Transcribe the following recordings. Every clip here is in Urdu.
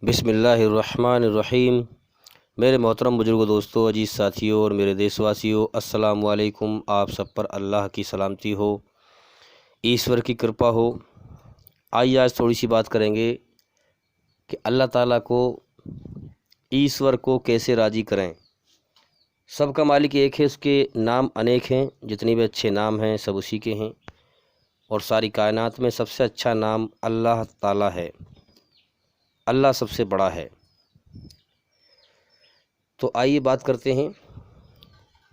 بسم اللہ الرحمن الرحیم۔ میرے محترم بزرگ دوستو، عزیز ساتھیوں اور میرے دیش واسیوں، السلام علیکم۔ آپ سب پر اللہ کی سلامتی ہو، ایشور کی کرپا ہو۔ آئیے آج تھوڑی سی بات کریں گے کہ اللہ تعالیٰ کو، ایشور کو کیسے راضی کریں۔ سب کا مالک ایک ہے، اس کے نام انیک ہیں، جتنے بھی اچھے نام ہیں سب اسی کے ہیں، اور ساری کائنات میں سب سے اچھا نام اللہ تعالیٰ ہے۔ اللہ سب سے بڑا ہے۔ تو آئیے بات کرتے ہیں۔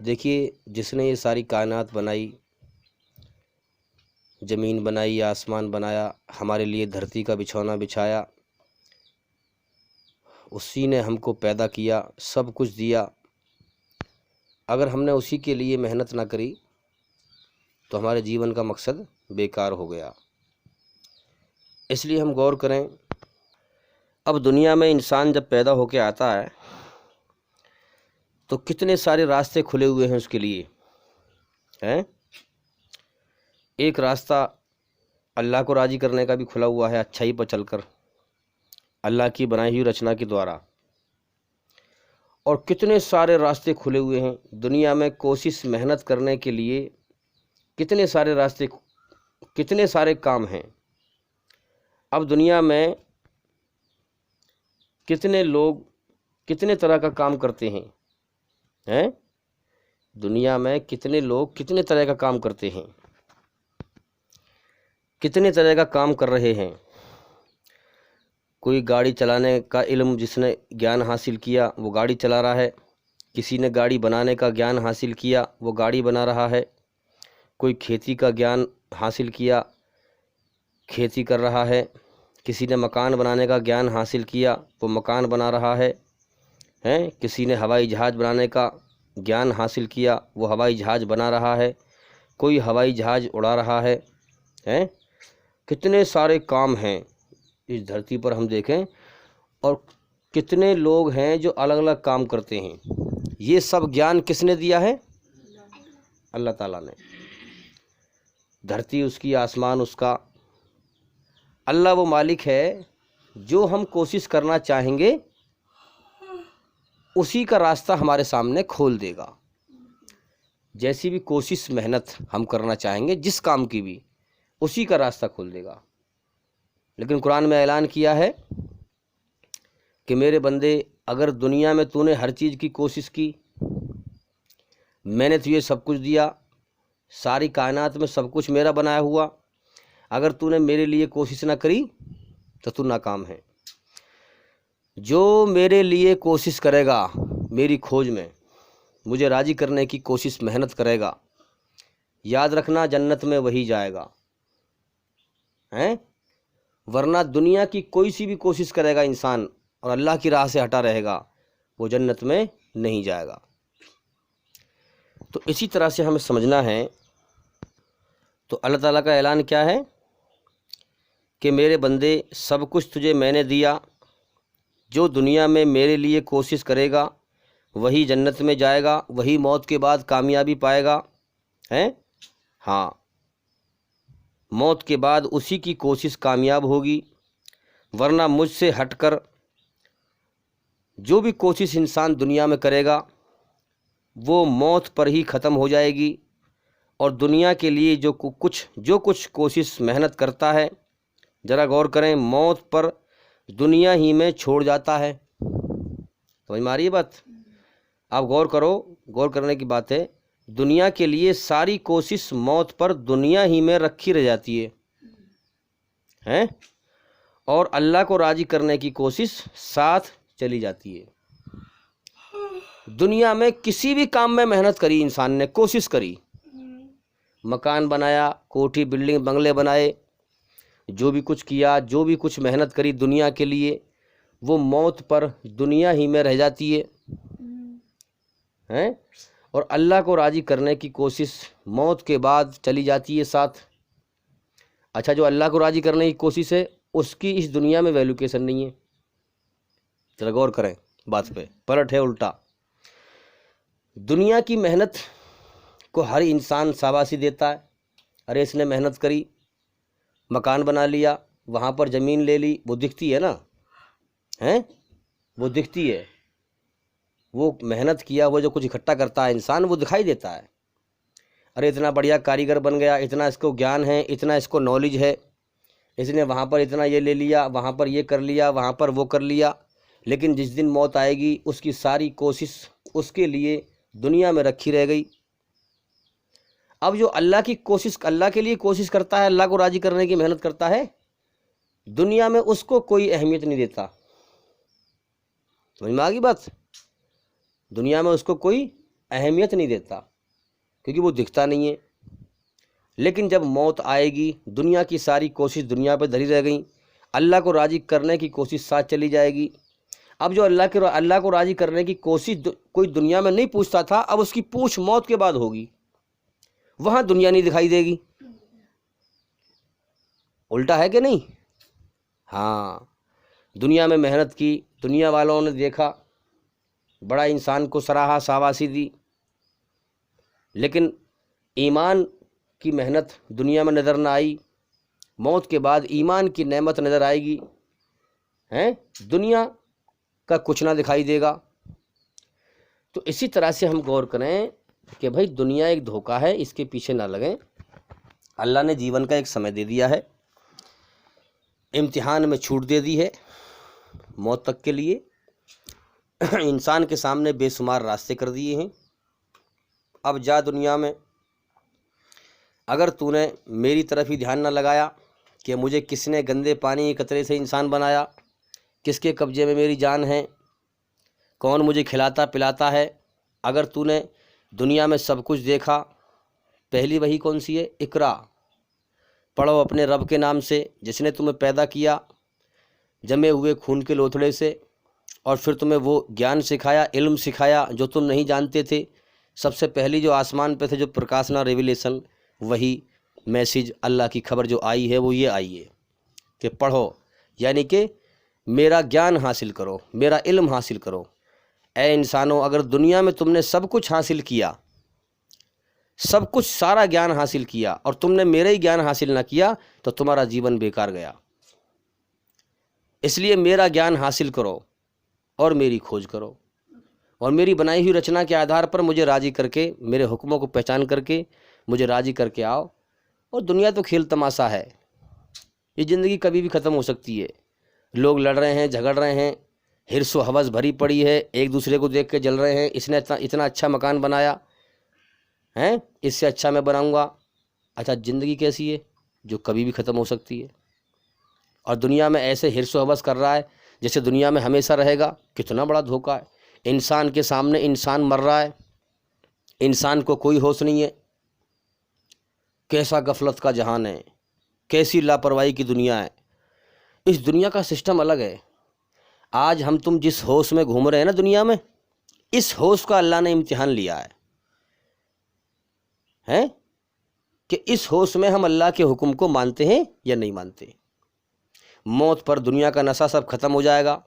دیکھیے، جس نے یہ ساری کائنات بنائی، زمین بنائی، آسمان بنایا، ہمارے لیے دھرتی کا بچھونا بچھایا، اسی نے ہم کو پیدا کیا، سب کچھ دیا۔ اگر ہم نے اسی کے لیے محنت نہ کری تو ہمارے جیون کا مقصد بیکار ہو گیا۔ اس لیے ہم غور کریں۔ اب دنیا میں انسان جب پیدا ہو کے آتا ہے تو کتنے سارے راستے کھلے ہوئے ہیں اس کے لیے ہیں۔ ایک راستہ اللہ کو راضی کرنے کا بھی کھلا ہوا ہے، اچھائی پر چل کر، اللہ کی بنائی ہوئی رچنا کے دوارا، اور کتنے سارے راستے کھلے ہوئے ہیں دنیا میں کوشش محنت کرنے کے لیے۔ کتنے سارے راستے، کتنے سارے کام ہیں۔ اب دنیا میں کتنے لوگ کتنے طرح کا کام کرتے ہیں، دنیا میں کتنے لوگ کتنے طرح کا کام کرتے ہیں، کتنے طرح کا کام کر رہے ہیں۔ کوئی گاڑی چلانے کا علم، جس نے گیان حاصل کیا وہ گاڑی چلا رہا ہے۔ کسی نے گاڑی بنانے کا گیان حاصل کیا، وہ گاڑی بنا رہا ہے۔ کوئی کھیتی کا گیان حاصل کیا، کھیتی کر رہا ہے۔ کسی نے مکان بنانے کا گیان حاصل کیا، وہ مکان بنا رہا ہے۔ کسی نے ہوائی جہاز بنانے کا گیان حاصل کیا، وہ ہوائی جہاز بنا رہا ہے۔ کوئی ہوائی جہاز اڑا رہا ہے۔ کتنے سارے کام ہیں اس دھرتی پر ہم دیکھیں، اور کتنے لوگ ہیں جو الگ الگ کام کرتے ہیں۔ یہ سب گیان کس نے دیا ہے؟ اللہ تعالیٰ نے۔ دھرتی اس کی، آسمان اس کا۔ اللہ وہ مالک ہے جو ہم کوشش کرنا چاہیں گے اسی کا راستہ ہمارے سامنے کھول دے گا۔ جیسی بھی کوشش محنت ہم کرنا چاہیں گے، جس کام کی بھی، اسی کا راستہ کھول دے گا۔ لیکن قرآن میں اعلان کیا ہے کہ میرے بندے، اگر دنیا میں تو نے ہر چیز کی کوشش کی، میں نے تجھے سب کچھ دیا، ساری کائنات میں سب کچھ میرا بنایا ہوا، اگر تو نے میرے لیے کوشش نہ کری تو تو ناکام ہے۔ جو میرے لیے کوشش کرے گا، میری کھوج میں مجھے راضی کرنے کی کوشش محنت کرے گا، یاد رکھنا جنت میں وہی جائے گا، ورنہ دنیا کی کوئی سی بھی کوشش کرے گا انسان اور اللہ کی راہ سے ہٹا رہے گا، وہ جنت میں نہیں جائے گا۔ تو اسی طرح سے ہمیں سمجھنا ہے۔ تو اللہ تعالیٰ کا اعلان کیا ہے کہ میرے بندے، سب کچھ تجھے میں نے دیا، جو دنیا میں میرے لیے کوشش کرے گا وہی جنت میں جائے گا، وہی موت کے بعد کامیابی پائے گا۔ ہاں، موت کے بعد اسی کی کوشش کامیاب ہوگی، ورنہ مجھ سے ہٹ کر جو بھی کوشش انسان دنیا میں کرے گا وہ موت پر ہی ختم ہو جائے گی۔ اور دنیا کے لیے جو کچھ کوشش محنت کرتا ہے، ذرا غور کریں، موت پر دنیا ہی میں چھوڑ جاتا ہے۔ سمجھ میں آ رہی ہے بات؟ آپ غور کرو، غور کرنے کی بات ہے۔ دنیا کے لیے ساری کوشش موت پر دنیا ہی میں رکھی رہ جاتی ہے، اور اللہ کو راضی کرنے کی کوشش ساتھ چلی جاتی ہے۔ دنیا میں کسی بھی کام میں محنت کری، انسان نے کوشش کری، مکان بنایا، کوٹھی بلڈنگ بنگلے بنائے، جو بھی کچھ کیا، جو بھی کچھ محنت کری دنیا کے لیے، وہ موت پر دنیا ہی میں رہ جاتی ہے، اور اللہ کو راضی کرنے کی کوشش موت کے بعد چلی جاتی ہے ساتھ۔ اچھا، جو اللہ کو راضی کرنے کی کوشش ہے اس کی اس دنیا میں ویلیوکیشن نہیں ہے۔ ذرا غور کریں بات پہ، پلٹ ہے الٹا۔ دنیا کی محنت کو ہر انسان شاباشی دیتا ہے، ارے اس نے محنت کری، مکان بنا لیا، وہاں پر زمین لے لی، وہ دکھتی ہے نا، ہیں وہ دکھتی ہے، وہ محنت کیا وہ جو کچھ اکٹھا کرتا ہے انسان وہ دکھائی دیتا ہے، ارے اتنا بڑھیا کاریگر بن گیا، اتنا اس کو گیان ہے، اتنا اس کو نالج ہے، اس نے وہاں پر اتنا یہ لے لیا، وہاں پر یہ کر لیا، وہاں پر وہ کر لیا، لیکن جس دن موت آئے گی اس کی ساری کوشش اس کے لیے دنیا میں رکھی رہ گئی۔ اب جو اللہ کے لیے کوشش کرتا ہے، اللہ کو راضی کرنے کی محنت کرتا ہے، دنیا میں اس کو کوئی اہمیت نہیں دیتا۔ سمجھ میں آ گئی بات؟ دنیا میں اس کو کوئی اہمیت نہیں دیتا کیونکہ وہ دکھتا نہیں ہے، لیکن جب موت آئے گی دنیا کی ساری کوشش دنیا پہ دھری رہ گئی، اللہ کو راضی کرنے کی کوشش ساتھ چلی جائے گی۔ اب جو اللہ کو راضی کرنے کی کوشش کوئی دنیا میں نہیں پوچھتا تھا، اب اس کی پوچھ موت کے بعد ہوگی، وہاں دنیا نہیں دکھائی دے گی۔ الٹا ہے کہ نہیں؟ ہاں، دنیا میں محنت کی، دنیا والوں نے دیکھا، بڑا انسان کو سراہا، شاباشی دی، لیکن ایمان کی محنت دنیا میں نظر نہ آئی، موت کے بعد ایمان کی نعمت نظر آئے گی، دنیا کا کچھ نہ دکھائی دے گا۔ تو اسی طرح سے ہم غور کریں کہ بھائی دنیا ایک دھوکہ ہے، اس کے پیچھے نہ لگیں۔ اللہ نے جیون کا ایک سمے دے دیا ہے، امتحان میں چھوٹ دے دی ہے موت تک کے لیے، انسان کے سامنے بے شمار راستے کر دیے ہیں۔ اب جا دنیا میں، اگر تو نے میری طرف ہی دھیان نہ لگایا کہ مجھے کس نے گندے پانی کے قطرے سے انسان بنایا، کس کے قبضے میں میری جان ہے، کون مجھے کھلاتا پلاتا ہے، اگر تو نے دنیا میں سب کچھ دیکھا، پہلی وحی کون سی ہے؟ اقرا، پڑھو اپنے رب کے نام سے جس نے تمہیں پیدا کیا جمے ہوئے خون کے لوتھڑے سے، اور پھر تمہیں وہ گیان سکھایا، علم سکھایا جو تم نہیں جانتے تھے۔ سب سے پہلی جو آسمان پہ تھے جو پرکاشنا ریویلیشن، وہی میسیج اللہ کی خبر جو آئی ہے وہ یہ آئی ہے کہ پڑھو، یعنی کہ میرا گیان حاصل کرو، میرا علم حاصل کرو۔ اے انسانوں، اگر دنیا میں تم نے سب کچھ حاصل کیا، سب کچھ سارا گیان حاصل کیا، اور تم نے میرا ہی گیان حاصل نہ کیا تو تمہارا جیون بیکار گیا۔ اس لیے میرا گیان حاصل کرو اور میری کھوج کرو، اور میری بنائی ہوئی رچنا کے آدھار پر مجھے راضی کر کے، میرے حکموں کو پہچان کر کے مجھے راضی کر کے آؤ۔ اور دنیا تو کھیل تماشا ہے، یہ زندگی کبھی بھی ختم ہو سکتی ہے۔ لوگ لڑ رہے ہیں، جھگڑ رہے ہیں، ہرس و ہوس بھری پڑی ہے، ایک دوسرے کو دیکھ کے جل رہے ہیں، اس نے اتنا اچھا مکان بنایا ہے، اس سے اچھا میں بناؤں گا۔ اچھا، زندگی کیسی ہے جو کبھی بھی ختم ہو سکتی ہے، اور دنیا میں ایسے ہرس و ہوس کر رہا ہے جیسے دنیا میں ہمیشہ رہے گا۔ کتنا بڑا دھوکہ ہے، انسان کے سامنے انسان مر رہا ہے، انسان کو کوئی ہوش نہیں ہے۔ کیسا غفلت کا جہان ہے، کیسی لاپرواہی کی دنیا ہے۔ اس دنیا کا سسٹم الگ ہے۔ آج ہم تم جس ہوش میں گھوم رہے ہیں نا دنیا میں، اس ہوش کا اللہ نے امتحان لیا ہے کہ اس ہوش میں ہم اللہ کے حکم کو مانتے ہیں یا نہیں مانتے۔ موت پر دنیا کا نشہ سب ختم ہو جائے گا،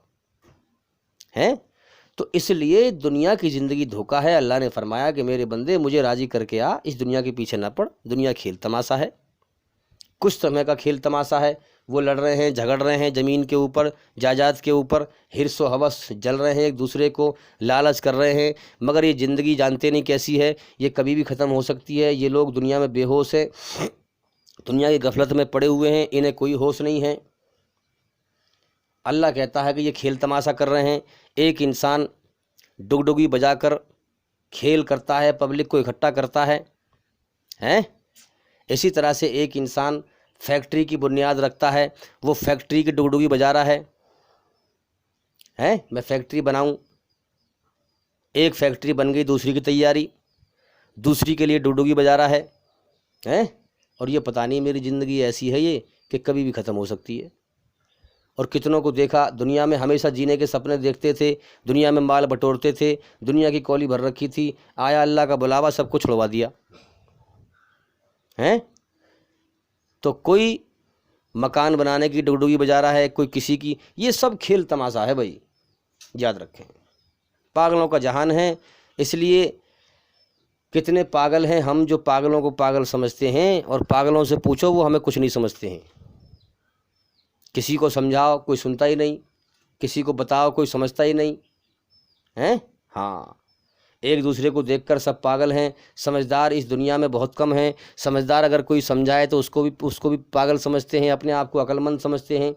تو اس لیے دنیا کی زندگی دھوکہ ہے۔ اللہ نے فرمایا کہ میرے بندے مجھے راضی کر کے آ، اس دنیا کے پیچھے نہ پڑ، دنیا کھیل تماشا ہے، کچھ سمے کا کھیل تماشا ہے۔ وہ لڑ رہے ہیں، جھگڑ رہے ہیں زمین کے اوپر، جائیداد کے اوپر، ہرس و ہوس جل رہے ہیں، ایک دوسرے کو لالچ کر رہے ہیں، مگر یہ زندگی جانتے نہیں کیسی ہے، یہ کبھی بھی ختم ہو سکتی ہے۔ یہ لوگ دنیا میں بے ہوش ہیں، دنیا کی غفلت میں پڑے ہوئے ہیں، انہیں کوئی ہوش نہیں ہے۔ اللہ کہتا ہے کہ یہ کھیل تماشا کر رہے ہیں۔ ایک انسان ڈگڈگی بجا کر کھیل کرتا ہے، پبلک کو اکٹھا کرتا ہے، اسی طرح سے ایک انسان فیکٹری کی بنیاد رکھتا ہے، وہ فیکٹری کی ڈگڈگی بجا رہا ہے، میں فیکٹری بناؤں، ایک فیکٹری بن گئی، دوسری کی تیاری، دوسری کے لیے ڈگڈگی بجا رہا ہے، اور یہ پتہ نہیں میری زندگی ایسی ہے یہ کہ کبھی بھی ختم ہو سکتی ہے۔ اور کتنوں کو دیکھا دنیا میں ہمیشہ جینے کے سپنے دیکھتے تھے، دنیا میں مال بٹورتے تھے، دنیا کی کولی بھر رکھی تھی، آیا اللہ کا بلاوا، سب کو چھڑوا دیا تو کوئی مکان بنانے کی ڈگڈگی بجا رہا ہے، کوئی کسی کی، یہ سب کھیل تماشا ہے بھائی، یاد رکھیں۔ پاگلوں کا جہان ہے، اس لیے کتنے پاگل ہیں ہم جو پاگلوں کو پاگل سمجھتے ہیں، اور پاگلوں سے پوچھو وہ ہمیں کچھ نہیں سمجھتے ہیں۔ کسی کو سمجھاؤ کوئی سنتا ہی نہیں، کسی کو بتاؤ کوئی سمجھتا ہی نہیں ہیں۔ ہاں، ایک دوسرے کو دیکھ کر سب پاگل ہیں، سمجھدار اس دنیا میں بہت کم ہیں۔ سمجھدار اگر کوئی سمجھائے تو اس کو بھی پاگل سمجھتے ہیں، اپنے آپ کو عقل مند سمجھتے ہیں۔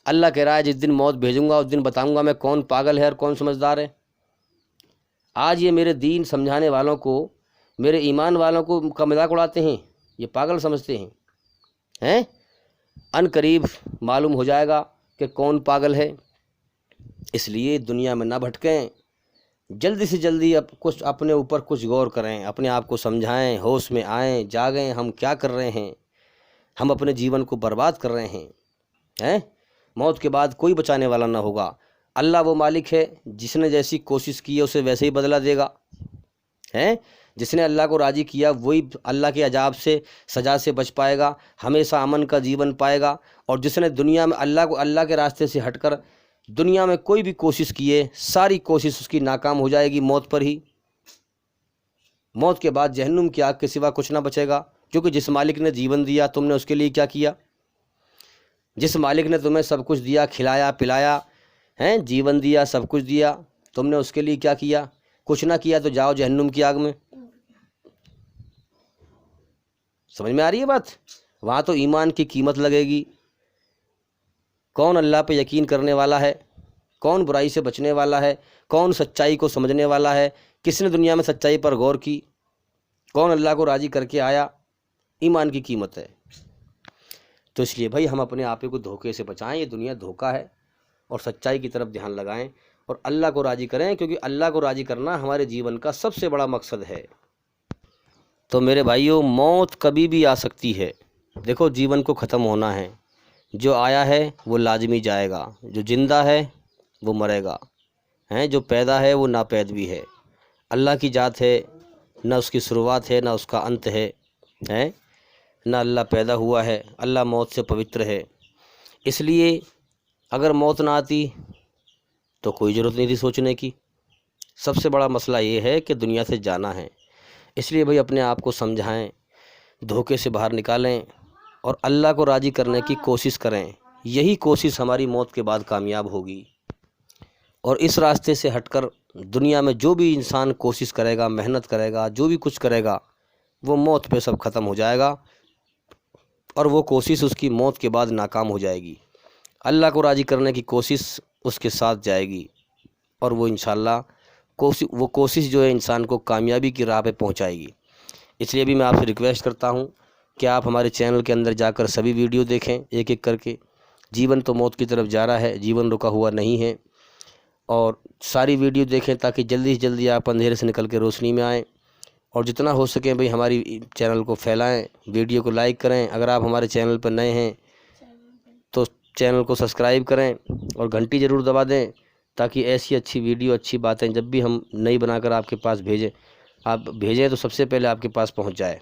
اللہ کہہ رہا ہے جس دن موت بھیجوں گا اس دن بتاؤں گا میں کون پاگل ہے اور کون سمجھدار ہے۔ آج یہ میرے دین سمجھانے والوں کو، میرے ایمان والوں کو کا مذاق اڑاتے ہیں، یہ پاگل سمجھتے ہیں۔ ان قریب معلوم ہو جائے گا کہ کون پاگل ہے۔ اس لیے دنیا میں نہ بھٹکیں، جلدی سے جلدی کچھ اپنے اوپر کچھ غور کریں، اپنے آپ کو سمجھائیں، ہوش میں آئیں، جاگیں ہم کیا کر رہے ہیں، ہم اپنے جیون کو برباد کر رہے ہیں۔ موت کے بعد کوئی بچانے والا نہ ہوگا۔ اللہ وہ مالک ہے جس نے جیسی کوشش کی ہے اسے ویسے ہی بدلہ دے گا۔ جس نے اللہ کو راضی کیا وہی اللہ کے عذاب سے، سزا سے بچ پائے گا، ہمیشہ امن کا جیون پائے گا۔ اور جس نے دنیا میں اللہ کے راستے سے ہٹ کر دنیا میں کوئی بھی کوشش کی ہے، ساری کوشش اس کی ناکام ہو جائے گی موت پر ہی۔ موت کے بعد جہنم کی آگ کے سوا کچھ نہ بچے گا، کیونکہ جس مالک نے جیون دیا تم نے اس کے لیے کیا کیا؟ جس مالک نے تمہیں سب کچھ دیا، کھلایا پلایا، جیون دیا، سب کچھ دیا، تم نے اس کے لیے کیا کیا؟ کچھ نہ کیا تو جاؤ جہنم کی آگ میں۔ سمجھ میں آ رہی ہے بات؟ وہاں تو ایمان کی قیمت لگے گی، کون اللہ پہ یقین کرنے والا ہے، کون برائی سے بچنے والا ہے، کون سچائی کو سمجھنے والا ہے، کس نے دنیا میں سچائی پر غور کی، کون اللہ کو راضی کر کے آیا۔ ایمان کی قیمت ہے۔ تو اس لیے بھائی ہم اپنے آپ کو دھوکے سے بچائیں، یہ دنیا دھوکا ہے، اور سچائی کی طرف دھیان لگائیں اور اللہ کو راضی کریں، کیونکہ اللہ کو راضی کرنا ہمارے جیون کا سب سے بڑا مقصد ہے۔ تو میرے بھائیوں، موت کبھی بھی آ سکتی ہے۔ دیکھو جیون کو ختم ہونا ہے، جو آیا ہے وہ لازمی جائے گا، جو زندہ ہے وہ مرے گا، جو پیدا ہے وہ ناپید بھی ہے۔ اللہ کی ذات ہے، نہ اس کی شروعات ہے نہ اس کا انت ہے، نہ اللہ پیدا ہوا ہے، اللہ موت سے پوتر ہے۔ اس لیے اگر موت نہ آتی تو کوئی ضرورت نہیں تھی سوچنے کی۔ سب سے بڑا مسئلہ یہ ہے کہ دنیا سے جانا ہے۔ اس لیے بھائی اپنے آپ کو سمجھائیں، دھوکے سے باہر نکالیں اور اللہ کو راضی کرنے کی کوشش کریں۔ یہی کوشش ہماری موت کے بعد کامیاب ہوگی۔ اور اس راستے سے ہٹ کر دنیا میں جو بھی انسان کوشش کرے گا، محنت کرے گا، جو بھی کچھ کرے گا، وہ موت پہ سب ختم ہو جائے گا، اور وہ کوشش اس کی موت کے بعد ناکام ہو جائے گی۔ اللہ کو راضی کرنے کی کوشش اس کے ساتھ جائے گی، اور وہ انشاءاللہ وہ کوشش جو ہے انسان کو کامیابی کی راہ پہ پہنچائے گی۔ اس لیے بھی میں آپ سے ریکویسٹ کرتا ہوں کہ آپ ہمارے چینل کے اندر جا کر سبھی ویڈیو دیکھیں ایک ایک کر کے۔ جیون تو موت کی طرف جا رہا ہے، جیون رکا ہوا نہیں ہے، اور ساری ویڈیو دیکھیں تاکہ جلدی سے جلدی آپ اندھیرے سے نکل کے روشنی میں آئیں، اور جتنا ہو سکے بھئی ہماری چینل کو پھیلائیں، ویڈیو کو لائک کریں۔ اگر آپ ہمارے چینل پر نئے ہیں تو چینل کو سبسکرائب کریں اور گھنٹی ضرور دبا دیں، تاکہ ایسی اچھی ویڈیو، اچھی باتیں جب بھی ہم نئی بنا کر آپ کے پاس آپ بھیجیں تو سب سے پہلے آپ کے پاس پہنچ جائے۔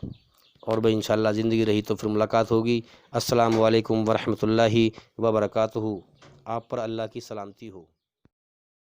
اور بھئی انشاءاللہ زندگی رہی تو پھر ملاقات ہوگی۔ السلام علیکم ورحمۃ اللہ وبرکاتہ۔ آپ پر اللہ کی سلامتی ہو۔